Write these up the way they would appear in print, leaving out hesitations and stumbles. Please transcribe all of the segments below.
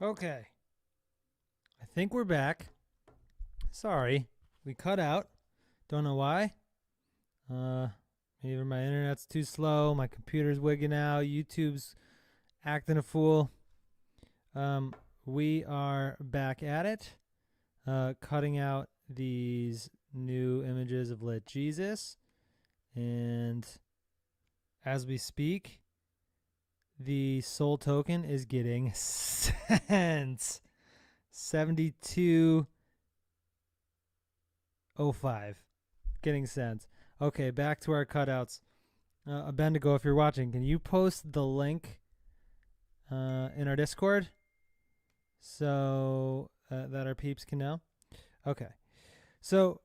Okay, I think we're back. Sorry, we cut out. Don't know why. Uh, Either my internet's too slow, my computer's wigging out, YouTube's acting a fool. Um, we are back at it, cutting out these new images of lit Jesus, and as we speak, the soul token is getting cents. 72.05. Getting cents. Okay, back to our cutouts. Bendigo, if you're watching, can you post the link in our Discord so that our peeps can know? Okay. So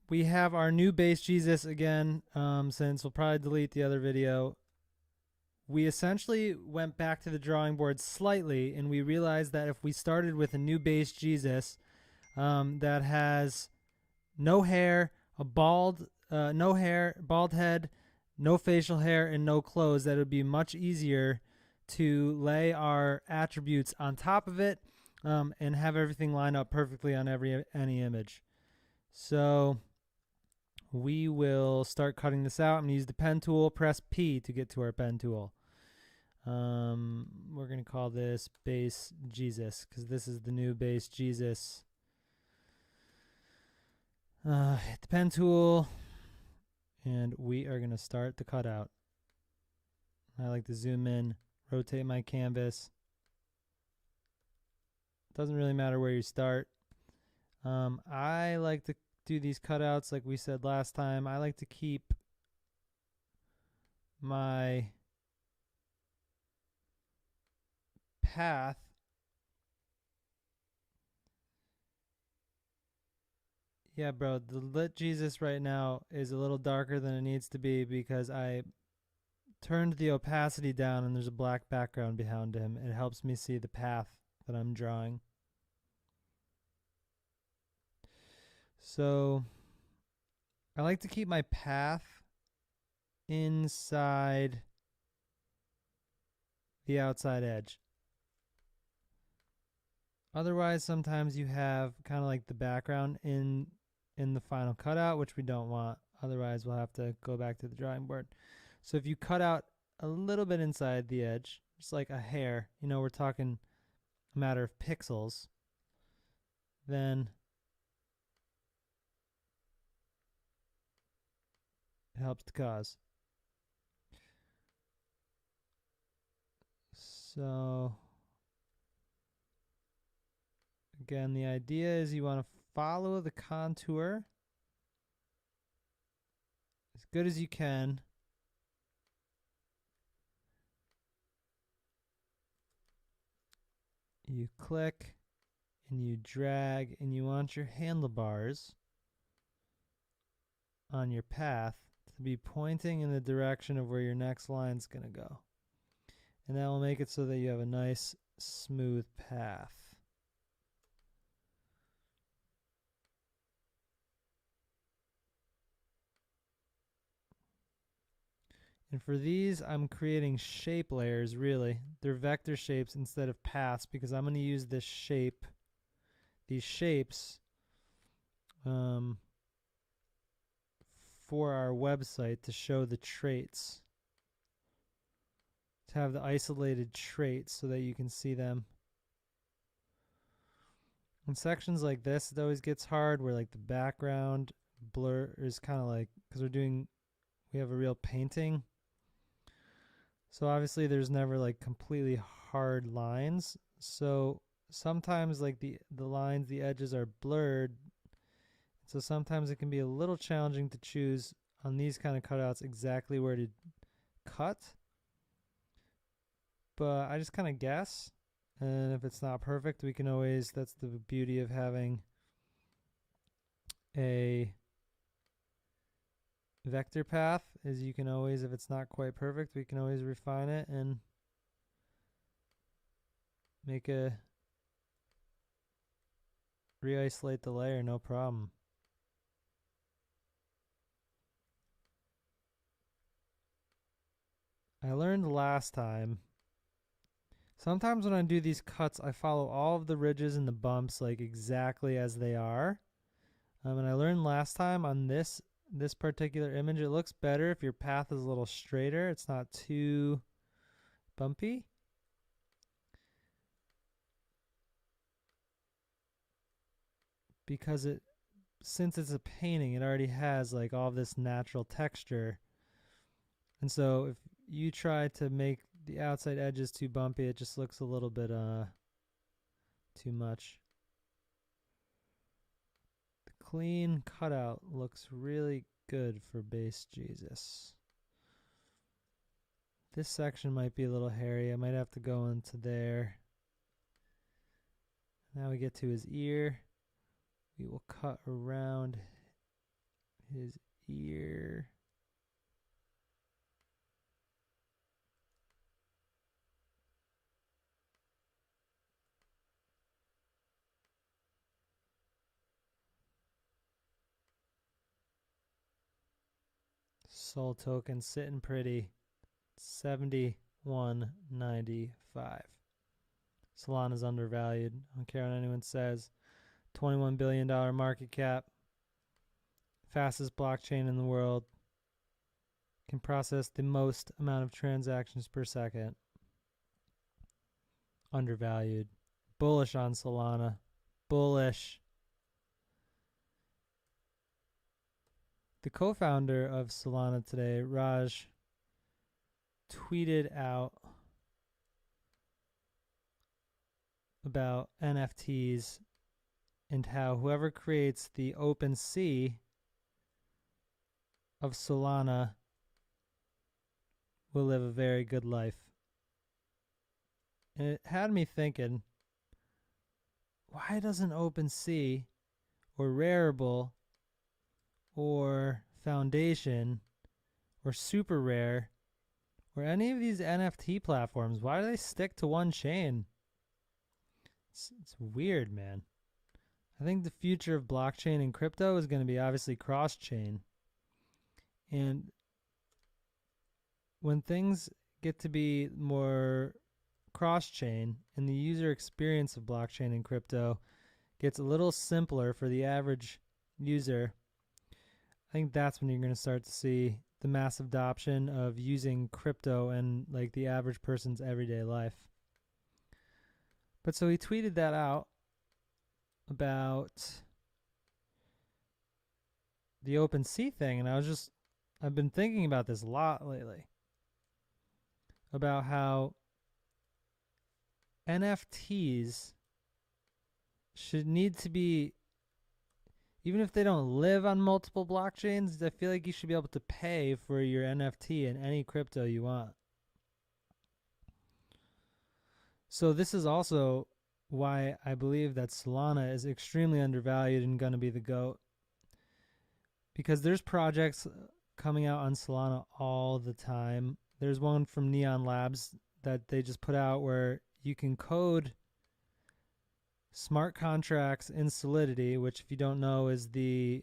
we have our new base Jesus again, since we'll probably delete the other video. We essentially went back to the drawing board slightly, and we realized that if we started with a new base Jesus that has no hair, a bald, no hair, bald head, no facial hair, and no clothes, that it would be much easier to lay our attributes on top of it and have everything line up perfectly on any image. So we will start cutting this out. I'm going to use the pen tool, press P to get to our pen tool. We're going to call this base Jesus because this is the new base Jesus. Hit the pen tool, and we are going to start the cutout. I like to zoom in, rotate my canvas. Doesn't really matter where you start. I like to do these cutouts like we said last time. I like to keep my path Yeah, bro, the lit Jesus right now is a little darker than it needs to be because I turned the opacity down and there's a black background behind him. It helps me see the path that I'm drawing. So I like to keep my path inside the outside edge. Otherwise, sometimes you have kind of like the background in the final cutout, which we don't want. Otherwise, we'll have to go back to the drawing board. So if you cut out a little bit inside the edge, just like a hair, we're talking a matter of pixels, then it helps the cause. So again, the idea is you want to follow the contour as good as you can. You click and you drag, and you want your handlebars on your path to be pointing in the direction of where your next line's going to go. And that will make it so that you have a nice smooth path. And for these, I'm creating shape layers, really. They're vector shapes instead of paths because I'm going to use this shape, these shapes, for our website to show the traits, to have the isolated traits so that you can see them. In sections like this, it always gets hard where like the background blur is kind of like, because we have a real painting. So obviously there's never like completely hard lines. So sometimes like the lines, the edges are blurred. So sometimes it can be a little challenging to choose on these kind of cutouts exactly where to cut. But I just kind of guess. And if it's not perfect, we can always, that's the beauty of having a vector path, is you can always, if it's not quite perfect, we can always refine it and make a re-isolate the layer, no problem. I learned last time, Sometimes when I do these cuts, I follow all of the ridges and the bumps like exactly as they are. And I learned last time on this particular image, it looks better if your path is a little straighter. It's not too bumpy. Because since it's a painting, it already has like all this natural texture. And so if you try to make the outside edges too bumpy, it just looks a little bit too much. The clean cutout looks really good for base Jesus. This section might be a little hairy. I might have to go into there. Now we get to his ear. We will cut around his ear. Soul token sitting pretty. 71.95. Solana's undervalued. I don't care what anyone says. $21 billion market cap. Fastest blockchain in the world. Can process the most amount of transactions per second. Undervalued. Bullish on Solana. Bullish. The co-founder of Solana today, Raj, tweeted out about NFTs and how whoever creates the OpenSea of Solana will live a very good life. And it had me thinking, why doesn't OpenSea or Rarible or Foundation or Super Rare or any of these NFT platforms, why do they stick to one chain? It's weird, man. I think the future of blockchain and crypto is going to be obviously cross-chain. And when things get to be more cross-chain and the user experience of blockchain and crypto gets a little simpler for the average user, I think that's when you're going to start to see the massive adoption of using crypto in like the average person's everyday life. But so he tweeted that out about the OpenSea thing, and I've been thinking about this a lot lately about how NFTs should need to be, even if they don't live on multiple blockchains, I feel like you should be able to pay for your NFT in any crypto you want. So this is also why I believe that Solana is extremely undervalued and going to be the GOAT. Because there's projects coming out on Solana all the time. There's one from Neon Labs that they just put out where you can code smart contracts in Solidity, which if you don't know is the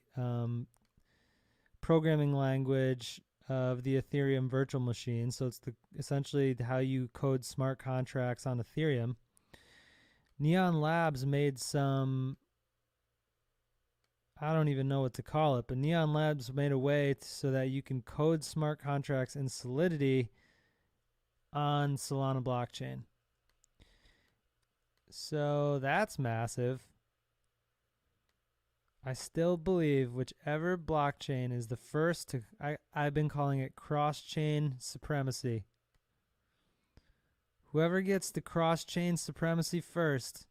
programming language of the Ethereum virtual machine. So it's essentially how you code smart contracts on Ethereum. Neon Labs made some, I don't even know what to call it, but Neon Labs made a way so that you can code smart contracts in Solidity on Solana blockchain. So that's massive. I still believe whichever blockchain is the first to, I've been calling it cross-chain supremacy. Whoever gets the cross-chain supremacy first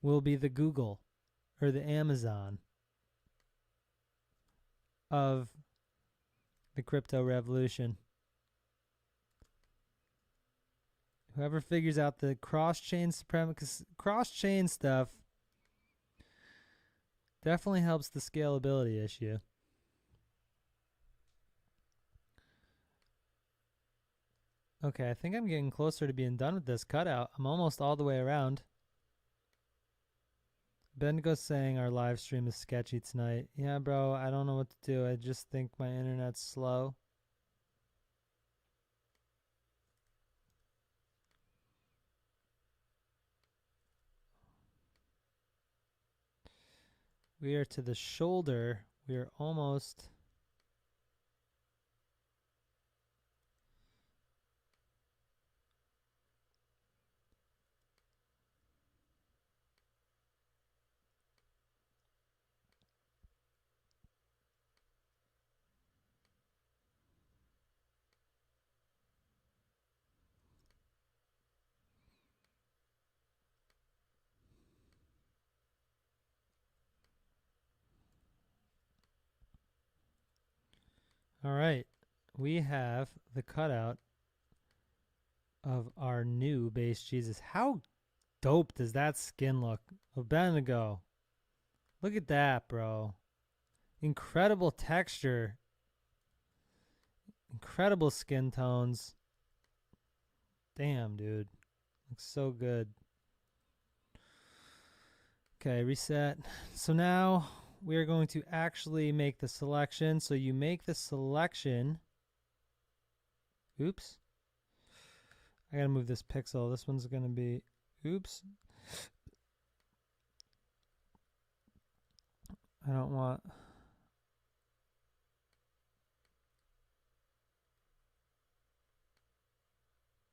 will be the Google or the Amazon of the crypto revolution. Whoever figures out the cross-chain supremacy, because cross-chain stuff definitely helps the scalability issue. Okay, I think I'm getting closer to being done with this cutout. I'm almost all the way around. Bendigo's saying our live stream is sketchy tonight. Yeah, bro, I don't know what to do. I just think my internet's slow. We are to the shoulder. We are almost. All right. We have the cutout of our new base Jesus. How dope does that skin look? Abednego. Look at that, bro. Incredible texture. Incredible skin tones. Damn, dude. Looks so good. Okay, reset. So now we are going to actually make the selection. So you make the selection. Oops. I gotta move this pixel. This one's gonna be, oops. I don't want.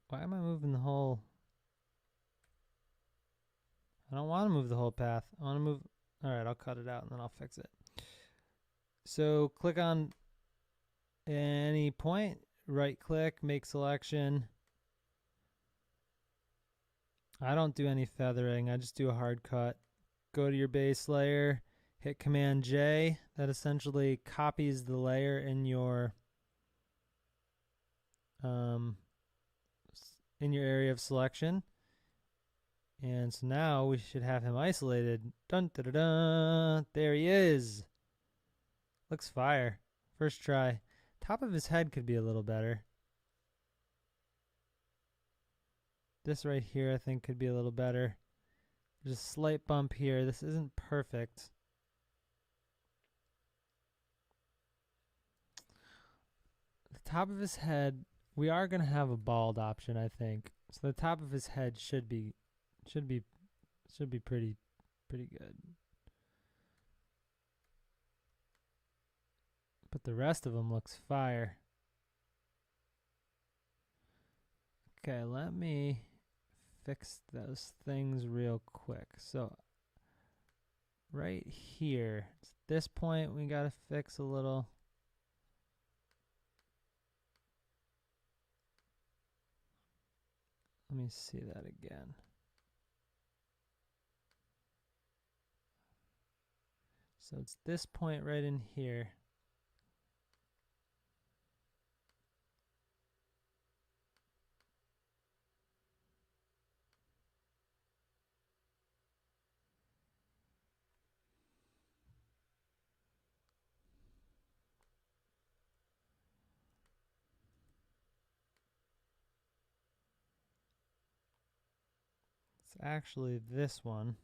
Why am I moving the whole? I don't want to move the whole path. I want to move. All right, I'll cut it out and then I'll fix it. So click on any point, right click, make selection. I don't do any feathering. I just do a hard cut. Go to your base layer, hit Command J. That essentially copies the layer in your area of selection. And so now we should have him isolated. Dun da da da. There he is. Looks fire. First try. Top of his head could be a little better. This right here I think could be a little better. There's a slight bump here. This isn't perfect. The top of his head, we are going to have a bald option, I think. So the top of his head should be pretty good. But the rest of him looks fire. Okay, let me fix those things real quick. So right here, at this point we got to fix a little. Let me see that again. So it's this point right in here. It's actually this one,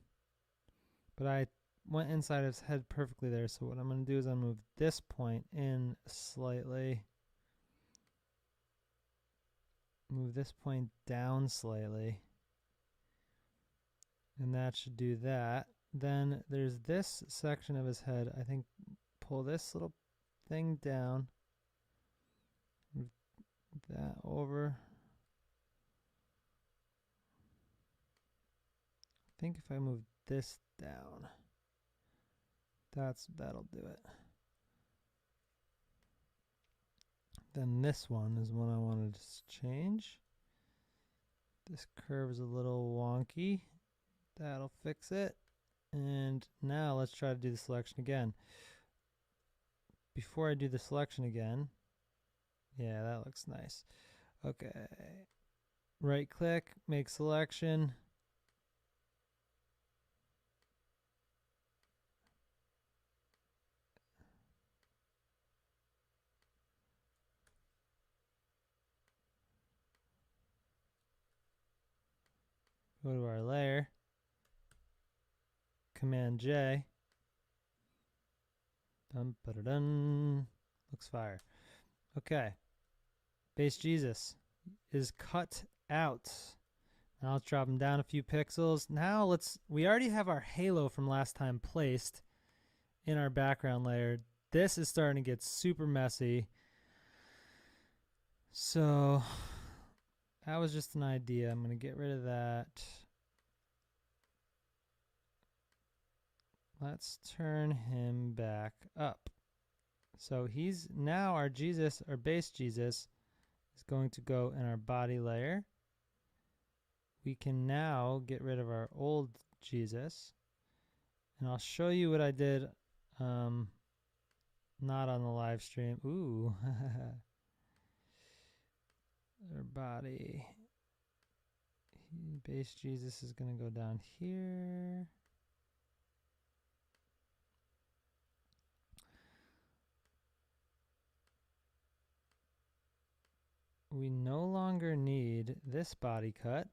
but I went inside his head perfectly there. So what I'm going to do is I'll move this point in slightly. Move this point down slightly. And that should do that. Then there's this section of his head. I think pull this little thing down. Move that over. I think if I move this down, that'll do it. Then this one is one I wanted to change. This curve is a little wonky. That'll fix it. And now let's try to do the selection again. Before I do the selection again, yeah, that looks nice. Okay. Right click, make selection. Go to our layer. Command J. Dun, ba-da-dun. Looks fire. Okay. Base Jesus is cut out. Now let's drop him down a few pixels. Now we already have our halo from last time placed. in our background layer. This is starting to get super messy. So that was just an idea. I'm going to get rid of that. Let's turn him back up. So he's now our Jesus, our base Jesus is going to go in our body layer. We can now get rid of our old Jesus. And I'll show you what I did, not on the live stream. Ooh. Our body. Base Jesus is going to go down here. We no longer need this body cut.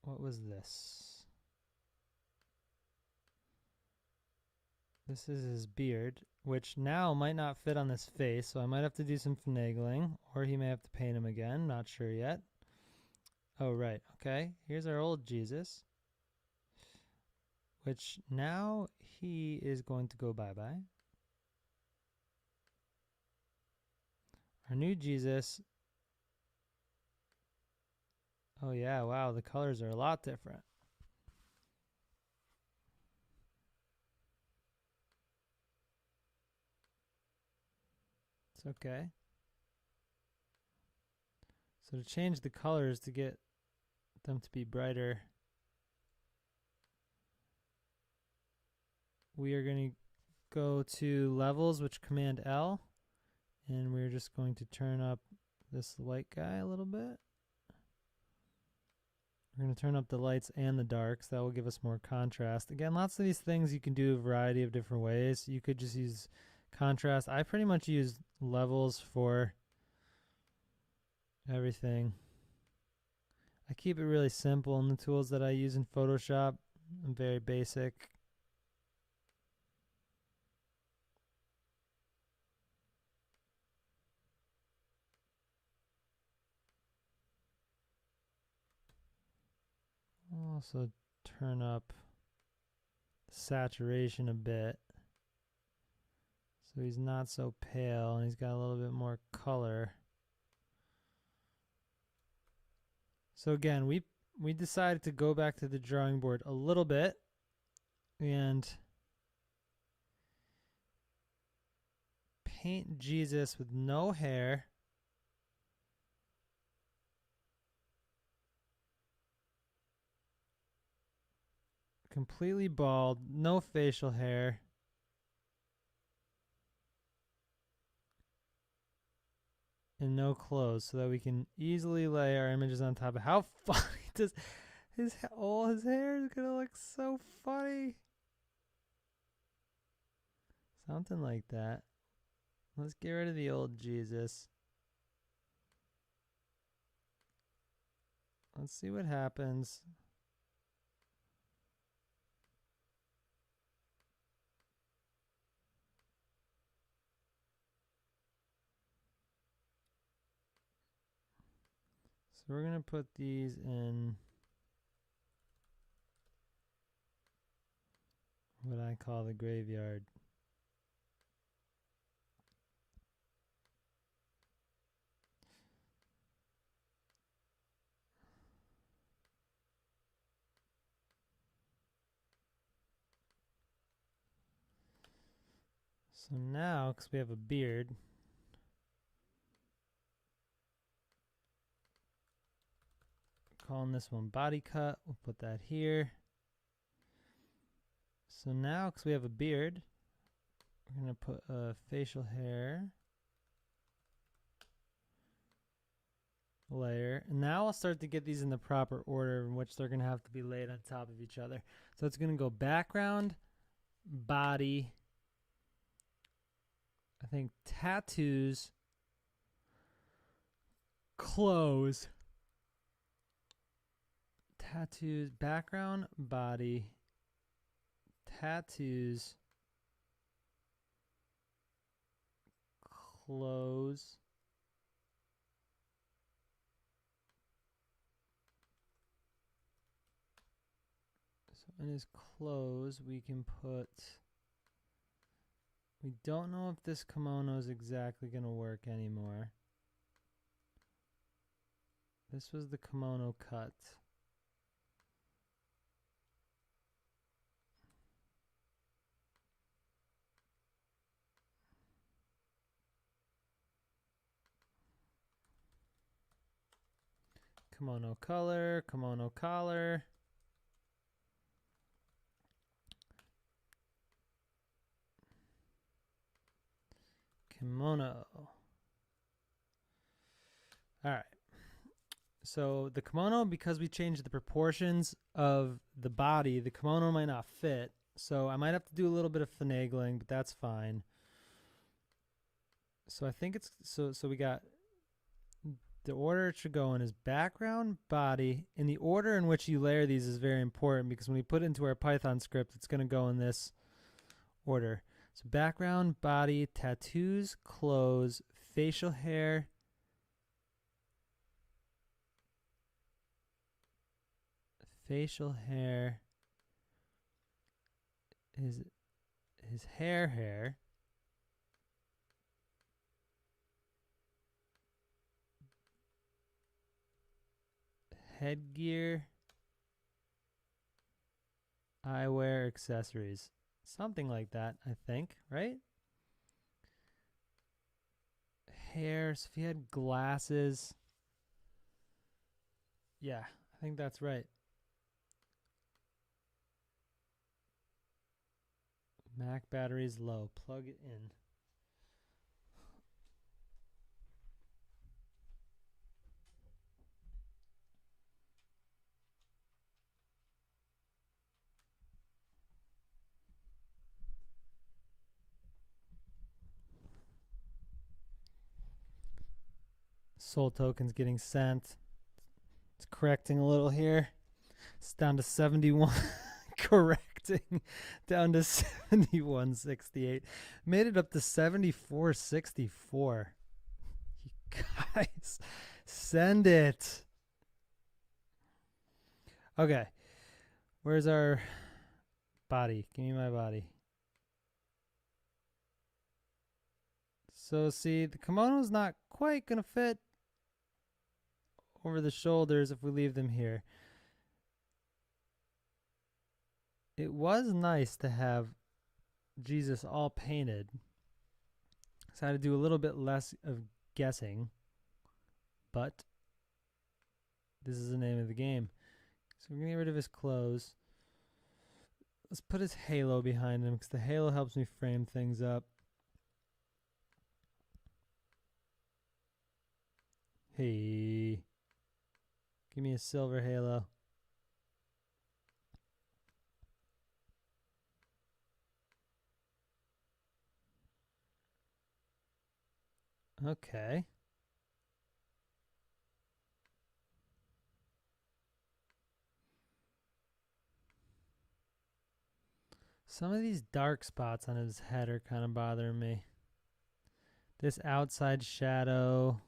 What was this? This is his beard, which now might not fit on this face, so I might have to do some finagling, or he may have to paint him again, not sure yet. Oh, right, okay. Here's our old Jesus, which now he is going to go bye-bye. Our new Jesus. Oh yeah, wow, the colors are a lot different. It's okay. So to change the colors to get them to be brighter, we are going to go to levels, which Command L, and we're just going to turn up this white guy a little bit. We're going to turn up the lights and the darks. That will give us more contrast. Again, lots of these things you can do a variety of different ways. You could just use contrast. I pretty much use levels for everything. I keep it really simple in the tools that I use in Photoshop. I'm very basic. I'll also turn up saturation a bit so he's not so pale and he's got a little bit more color. So again, we decided to go back to the drawing board a little bit and paint Jesus with no hair. Completely bald, no facial hair. And no clothes, so that we can easily lay our images on top of. How funny does all his hair is gonna look so funny. Something like that. Let's get rid of the old Jesus. Let's see what happens. So we're going to put these in what I call the graveyard. So now, because we have a beard, calling this one body cut, we'll put that here. So now, because we have a beard, we're going to put a facial hair layer. And now I'll start to get these in the proper order in which they're going to have to be laid on top of each other. So it's going to go background, body, I think tattoos, clothes, tattoos, background, body, tattoos, clothes, so in his clothes we can put We don't know if this kimono is exactly going to work anymore. This was the kimono cut. Kimono color, kimono collar. Kimono. All right. So the kimono, because we changed the proportions of the body, the kimono might not fit. So I might have to do a little bit of finagling, but that's fine. So I think it's, so we got, the order it should go in is background, body, and the order in which you layer these is very important because when we put it into our Python script, it's going to go in this order. So background, body, tattoos, clothes, facial hair, his hair, headgear, eyewear, accessories. Something like that, I think, right? Hair, so if he had glasses. Yeah, I think that's right. Mac battery is low. Plug it in. Soul tokens getting sent. It's correcting a little here. It's down to 71. Correcting down to 71.68. Made it up to 74.64. You guys, send it. Okay. Where's our body? Give me my body. So see, the kimono's not quite going to fit over the shoulders if we leave them here. It was nice to have Jesus all painted. So I had to do a little bit less of guessing. But this is the name of the game. So we're going to get rid of his clothes. Let's put his halo behind him because the halo helps me frame things up. Hey. Give me a silver halo. Okay. Some of these dark spots on his head are kind of bothering me. This outside shadow.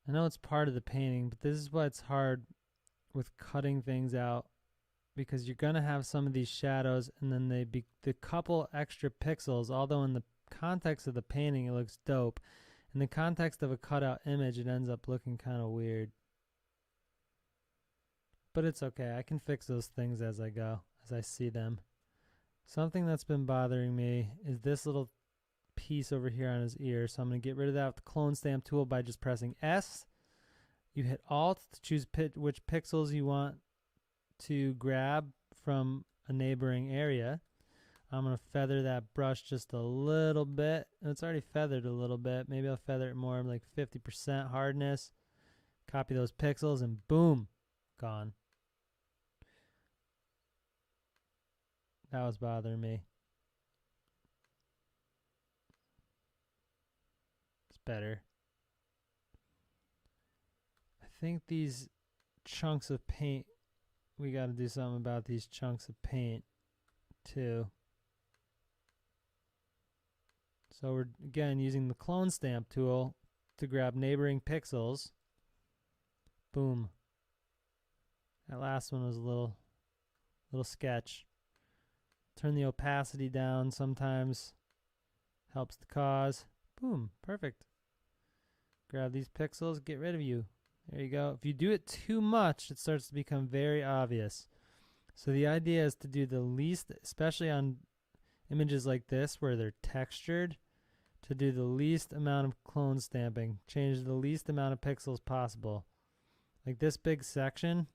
I know it's part of the painting, but this is why it's hard with cutting things out because you're going to have some of these shadows and then the couple extra pixels, although in the context of the painting it looks dope. In the context of a cutout image, it ends up looking kind of weird. But it's okay. I can fix those things as I go, as I see them. Something that's been bothering me is this little piece over here on his ear. So I'm going to get rid of that with the clone stamp tool by just pressing S. You hit Alt to choose which pixels you want to grab from a neighboring area. I'm going to feather that brush just a little bit. It's already feathered a little bit. Maybe I'll feather it more, like 50% hardness. Copy those pixels and boom, gone. That was bothering me. It's better. I think these chunks of paint, we got to do something about these chunks of paint too. So we're again using the clone stamp tool to grab neighboring pixels. Boom. That last one was a little sketch. Turn the opacity down sometimes. Helps the cause. Boom, perfect. Grab these pixels, get rid of you. There you go. If you do it too much, it starts to become very obvious. So the idea is to do the least, especially on images like this where they're textured, to do the least amount of clone stamping. Change the least amount of pixels possible. Like this big section.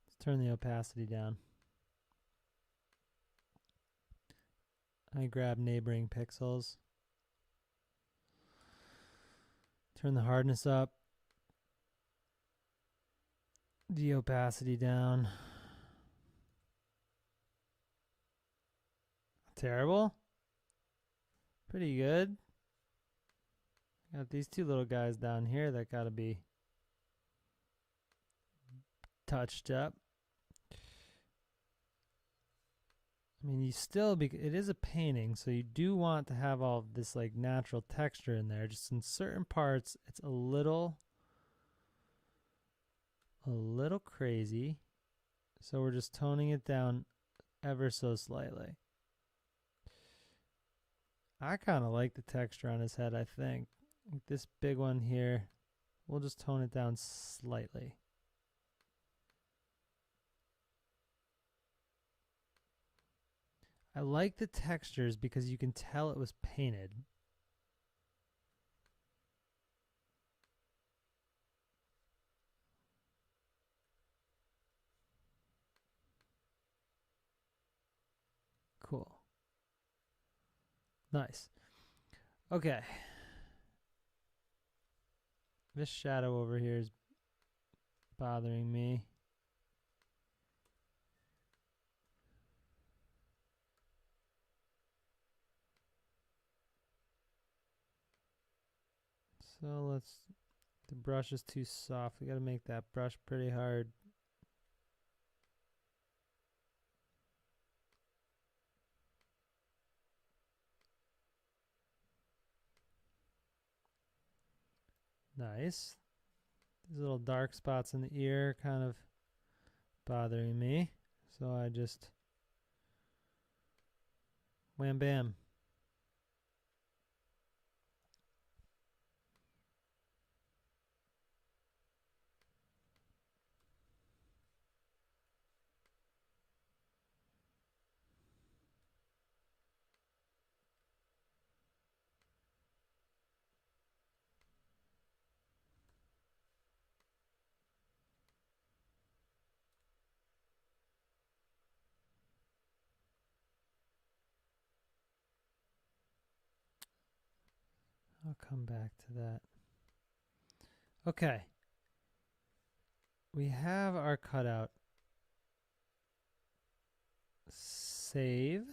Let's turn the opacity down. I grab neighboring pixels. Turn the hardness up. The opacity down. Terrible? Pretty good. Got these two little guys down here that gotta be touched up. I mean, you still, it is a painting, so you do want to have all of this like natural texture in there. Just in certain parts, it's a little crazy. So we're just toning it down ever so slightly. I kind of like the texture on his head, I think. Like this big one here, we'll just tone it down slightly. I like the textures because you can tell it was painted. Cool. Nice. Okay. This shadow over here is bothering me. So the brush is too soft. We gotta make that brush pretty hard. Nice. These little dark spots in the ear kind of bothering me. So I just wham bam. I'll come back to that. Okay. We have our cutout. Save.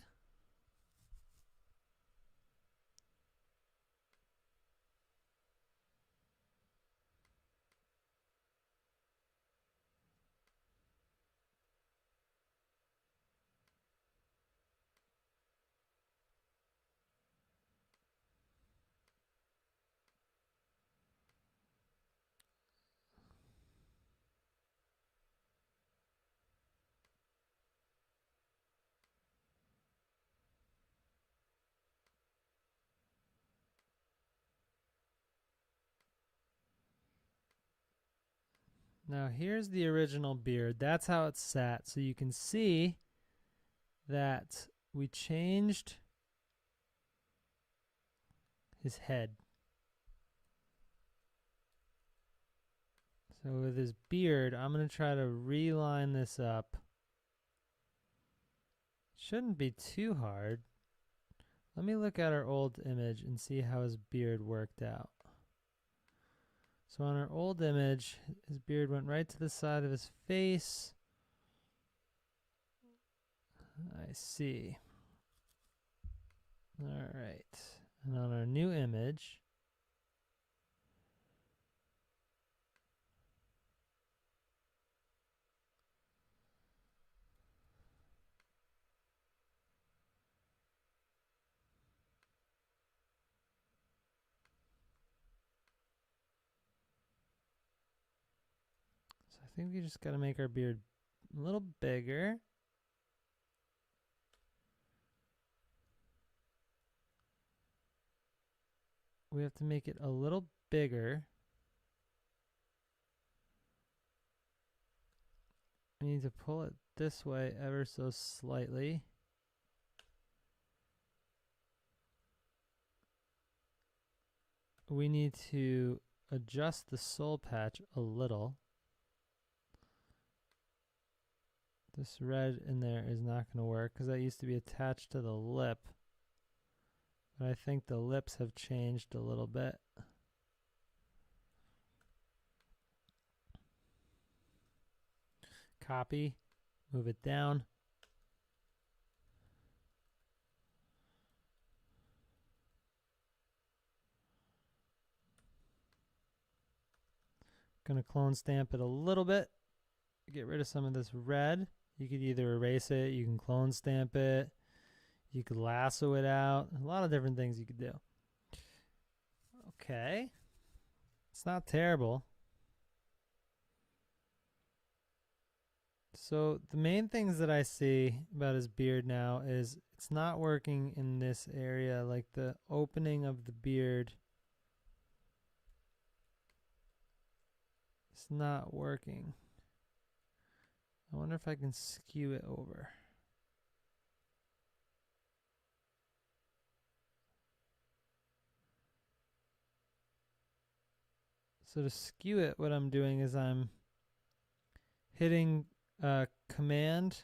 Now here's the original beard. That's how it's sat. So you can see that we changed his head. So with his beard, I'm going to try to reline this up. Shouldn't be too hard. Let me look at our old image and see how his beard worked out. So on our old image, his beard went right to the side of his face. I see. All right. And on our new image, think we just got to make our beard a little bigger. We have to make it a little bigger. We need to pull it this way ever so slightly. We need to adjust the soul patch a little. This red in there is not going to work because that used to be attached to the lip. But I think the lips have changed a little bit. Copy, move it down. Gonna clone stamp it a little bit. Get rid of some of this red. You could either erase it, you can clone stamp it, you could lasso it out. A lot of different things you could do. Okay. It's not terrible. So the main things that I see about his beard now is it's not working in this area, like the opening of the beard. It's not working. I wonder if I can skew it over. So to skew it, what I'm doing is I'm hitting Command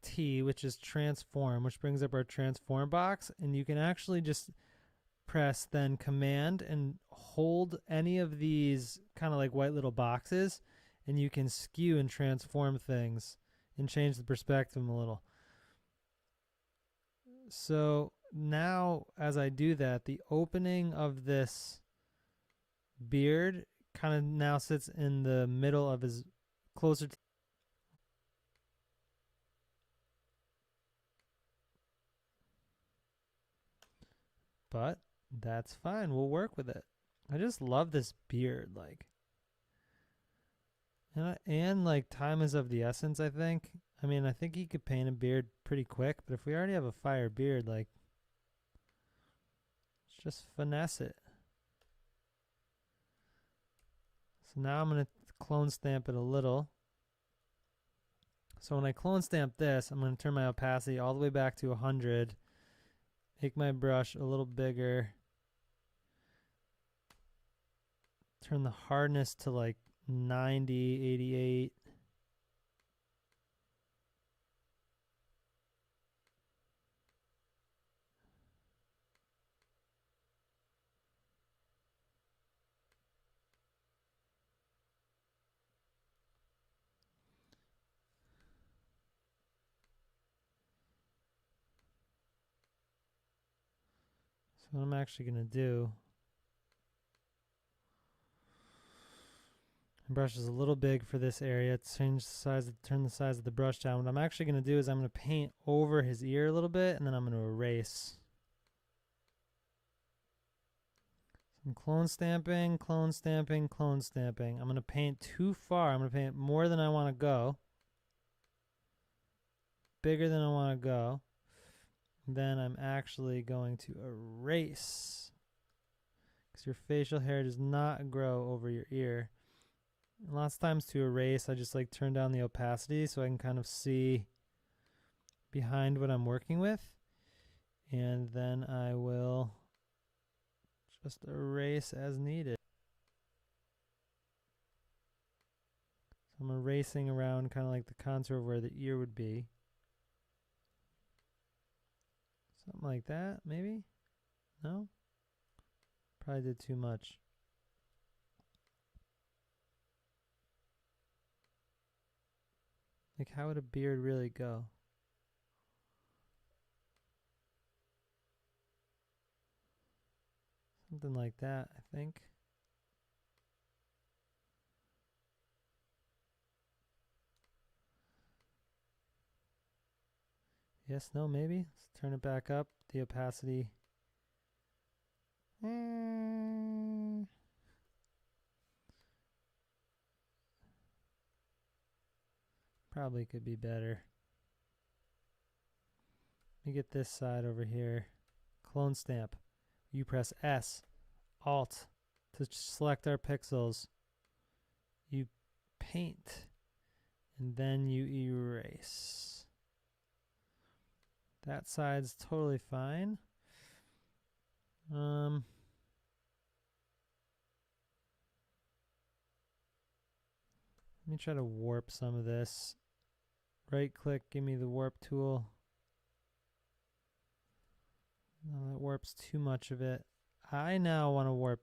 T, which is transform, which brings up our transform box, and you can actually just press then Command and hold any of these kind of like white little boxes, and you can skew and transform things and change the perspective a little. So now as I do that, the opening of this beard kind of now sits in the middle of his closer to, but that's fine. We'll work with it. I just love this beard, like, and like time is of the essence, I think. I mean, I think he could paint a beard pretty quick, but if we already have a fire beard, like, let's just finesse it. So now I'm going to clone stamp it a little. So when I clone stamp this, I'm going to turn my opacity all the way back to 100. Make my brush a little bigger. Turn the hardness to like 90, 88. So what I'm actually going to do, the brush is a little big for this area. Change the size, turn the size of the brush down. What I'm actually going to do is I'm going to paint over his ear a little bit, and then I'm going to erase. So I'm clone stamping, clone stamping, clone stamping. I'm going to paint too far. I'm going to paint more than I want to go. Bigger than I want to go. Then I'm actually going to erase, because your facial hair does not grow over your ear. And lots of times to erase, I just like turn down the opacity so I can kind of see behind what I'm working with. And then I will just erase as needed. So I'm erasing around kind of like the contour of where the ear would be. Something like that, maybe? No? Probably did too much. Like, how would a beard really go? Something like that, I think. Yes, no, maybe. Let's turn it back up. The opacity. probably could be better. Let me get this side over here. Clone stamp. You press S, Alt to select our pixels. You paint, and then you erase. That side's totally fine. Let me try to warp some of this. Right click, give me the warp tool. No, that warps too much of it. I now want to warp.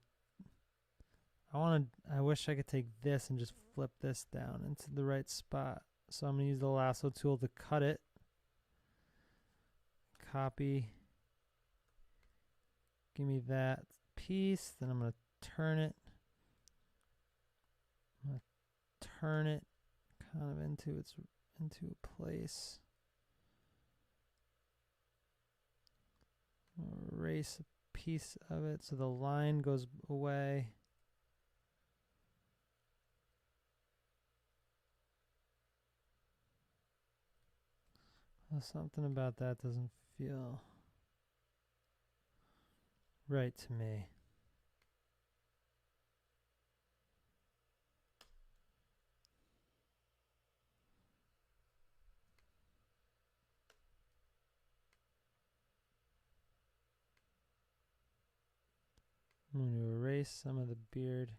I wish I could take this and just flip this down into the right spot. So I'm going to use the lasso tool to cut it. Copy. Give me that piece. Then I'm going to turn it. I'm going to turn it kind of into a place. Erase a piece of it so the line goes away. Something about that doesn't feel right to me. I'm going to erase some of the beard.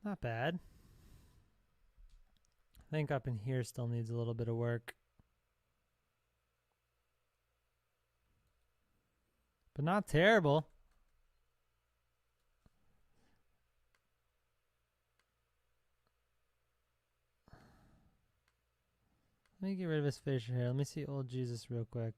Not bad. I think up in here still needs a little bit of work. But not terrible. Let me get rid of his facial hair. Let me see old Jesus real quick.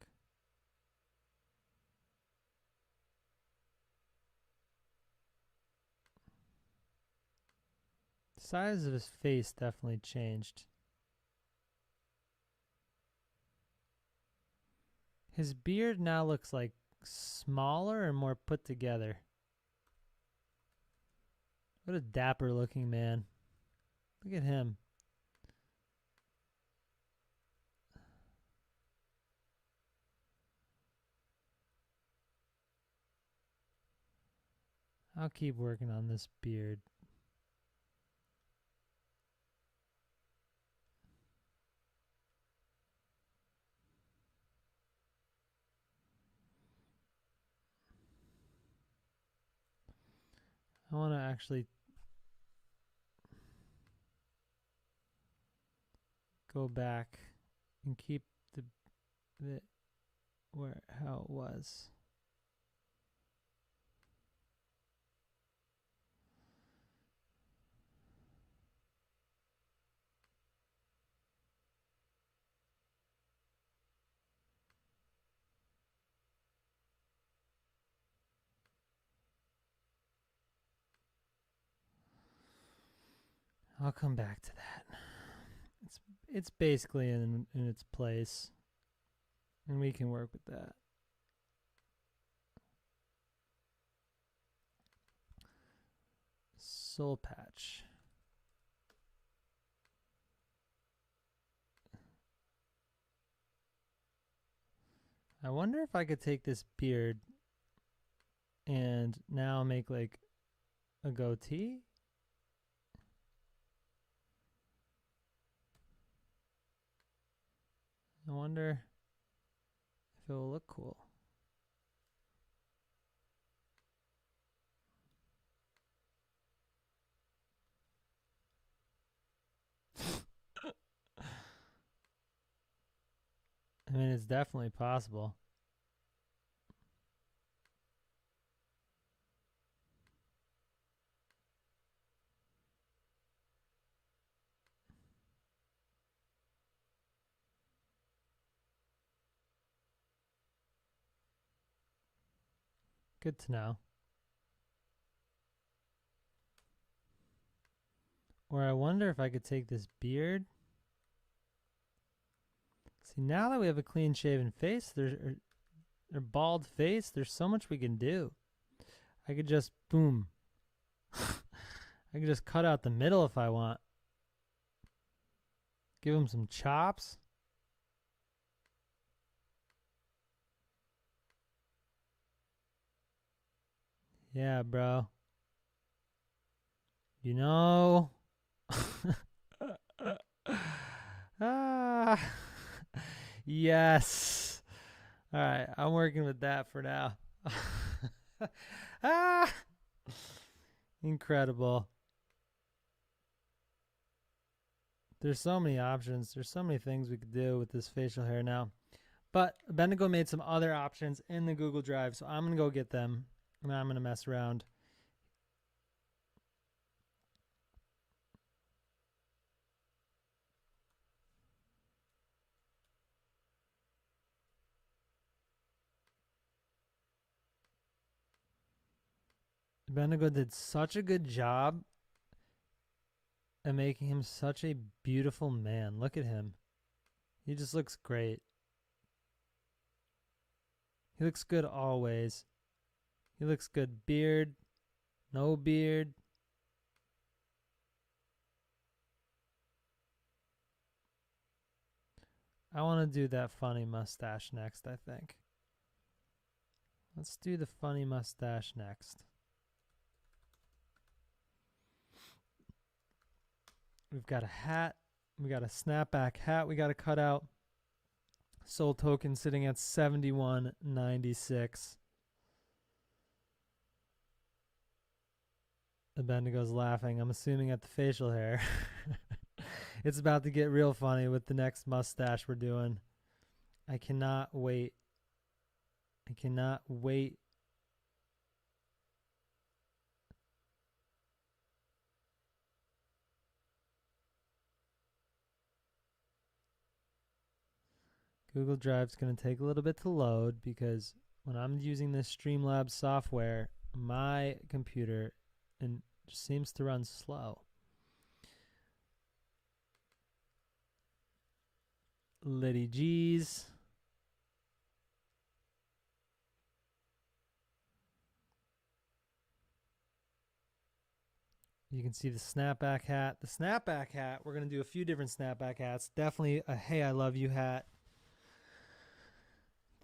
The size of his face definitely changed. His beard now looks like smaller and more put together. What a dapper looking man. Look at him. I'll keep working on this beard. I want to actually go back and keep the how it was. I'll come back to that. It's basically in its place, and we can work with that. Soul patch. I wonder if I could take this beard and now make like a goatee. I wonder if it will look cool. I mean, it's definitely possible. Good to know. Or I wonder if I could take this beard. See, now that we have a clean shaven face, or bald face, there's so much we can do. I could just, boom. I could just cut out the middle if I want. Give him some chops. Yeah, bro. You know. Ah. Yes. All right, I'm working with that for now. Ah. Incredible. There's so many options. There's so many things we could do with this facial hair now. But Bendigo made some other options in the Google Drive, so I'm going to go get them, and I'm going to mess around. Bendigo did such a good job at making him such a beautiful man. Look at him. He just looks great. He looks good always. He looks good. Beard, no beard. I want to do that funny mustache next, I think. Let's do the funny mustache next. We've got a hat. We got a snapback hat we got to cut out. Soul token sitting at 71.96. The Bendigo's laughing. I'm assuming at the facial hair. It's about to get real funny with the next mustache we're doing. I cannot wait. I cannot wait. Google Drive's going to take a little bit to load because when I'm using this Streamlabs software, my computer just seems to run slow. Liddy G's. You can see the snapback hat. The snapback hat, we're going to do a few different snapback hats. Definitely a Hey, I Love You hat.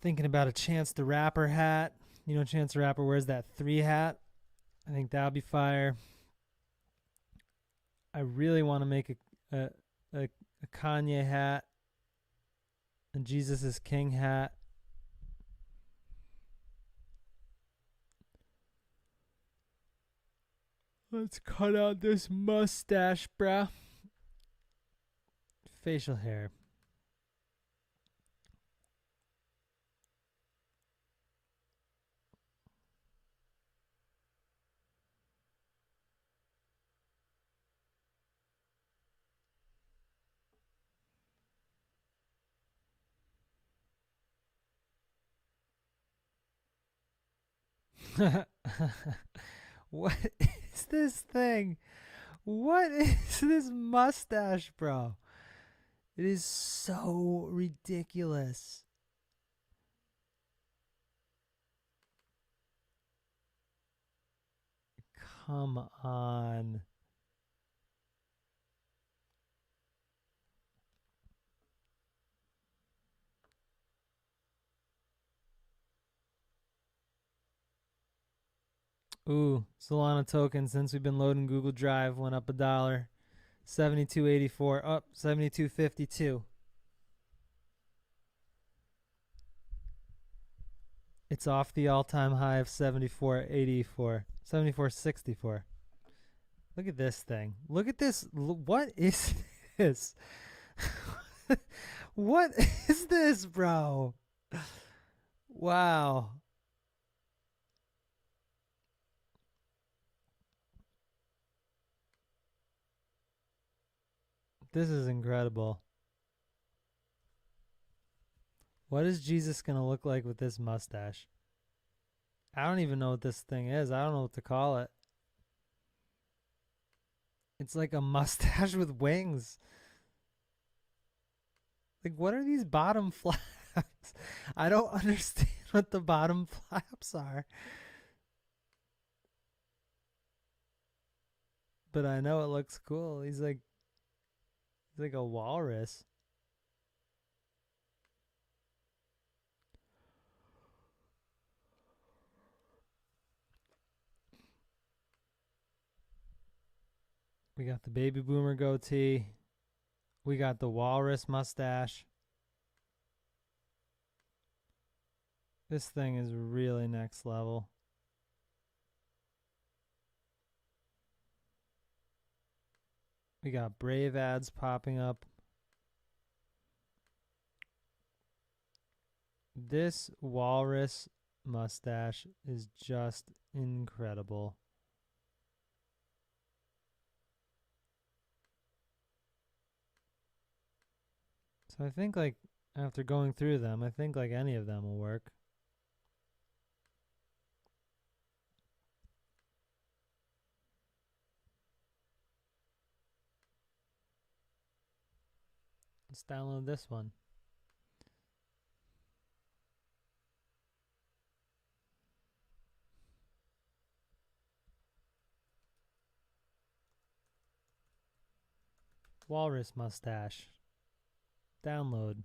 Thinking about a Chance the Rapper hat. You know, Chance the Rapper wears that 3 hat. I think that would be fire. I really want to make a Kanye hat. A Jesus is King hat. Let's cut out this mustache, bruh. Facial hair. What is this thing? What is this mustache, bro? It is so ridiculous. Come on. Ooh, Solana token since we've been loading Google Drive went up $1. 72.84 up 72.52. It's off the all-time high of 74.84. 74.64. Look at this thing. Look at this. What is this? What is this, bro? Wow. This is incredible. What is Jesus going to look like with this mustache? I don't even know what this thing is. I don't know what to call it. It's like a mustache with wings. Like, what are these bottom flaps? I don't understand what the bottom flaps are. But I know it looks cool. He's like a walrus. We got the baby boomer goatee. We got the walrus mustache. This thing is really next level. We got Brave ads popping up. This walrus mustache is just incredible. So I think, like, after going through them, I think like any of them will work. Let's download this one. Walrus mustache. Download.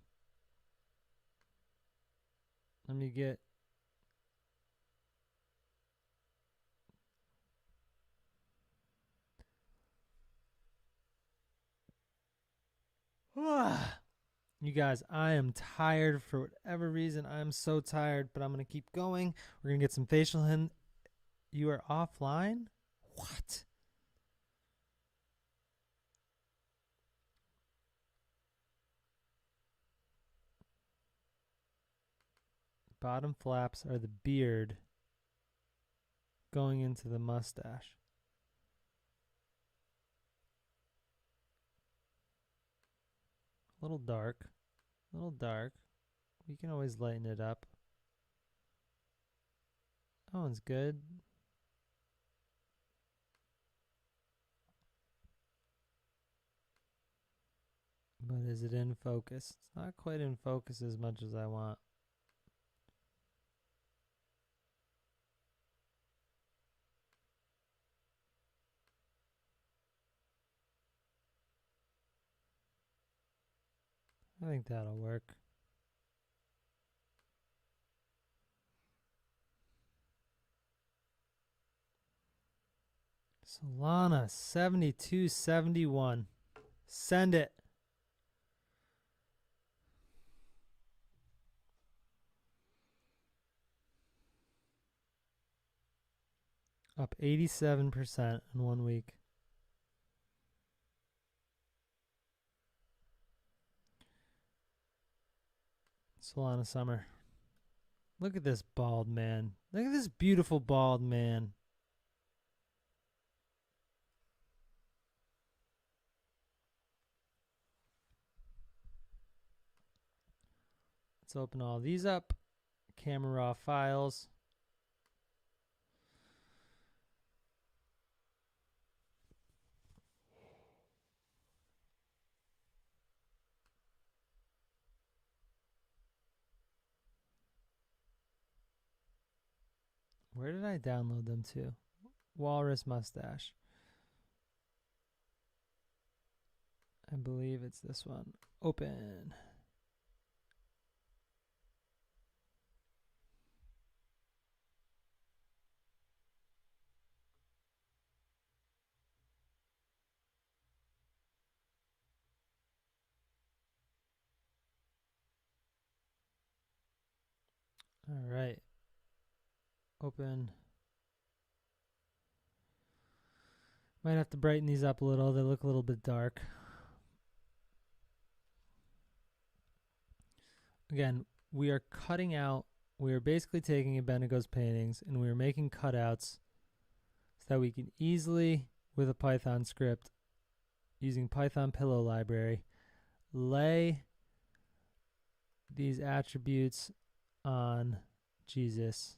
Let me get... You guys, I am tired for whatever reason. I'm so tired, but I'm going to keep going. We're going to get some facial in. You are offline? What? Bottom flaps are the beard going into the mustache. A little dark. A little dark. We can always lighten it up. That one's good. But is it in focus? It's not quite in focus as much as I want. I think that'll work. Solana 72.71. Send it. Up 87% in 1 week. Solana summer. Look at this bald man. Look at this beautiful bald man. Let's open all these up. Camera raw files. Where did I download them to? Walrus mustache. I believe it's this one. Open. All right. Open. Might have to brighten these up a little. They look a little bit dark. Again, we are cutting out, we are basically taking Abednego's paintings and we are making cutouts so that we can easily, with a Python script, using Python pillow library, lay these attributes on Jesus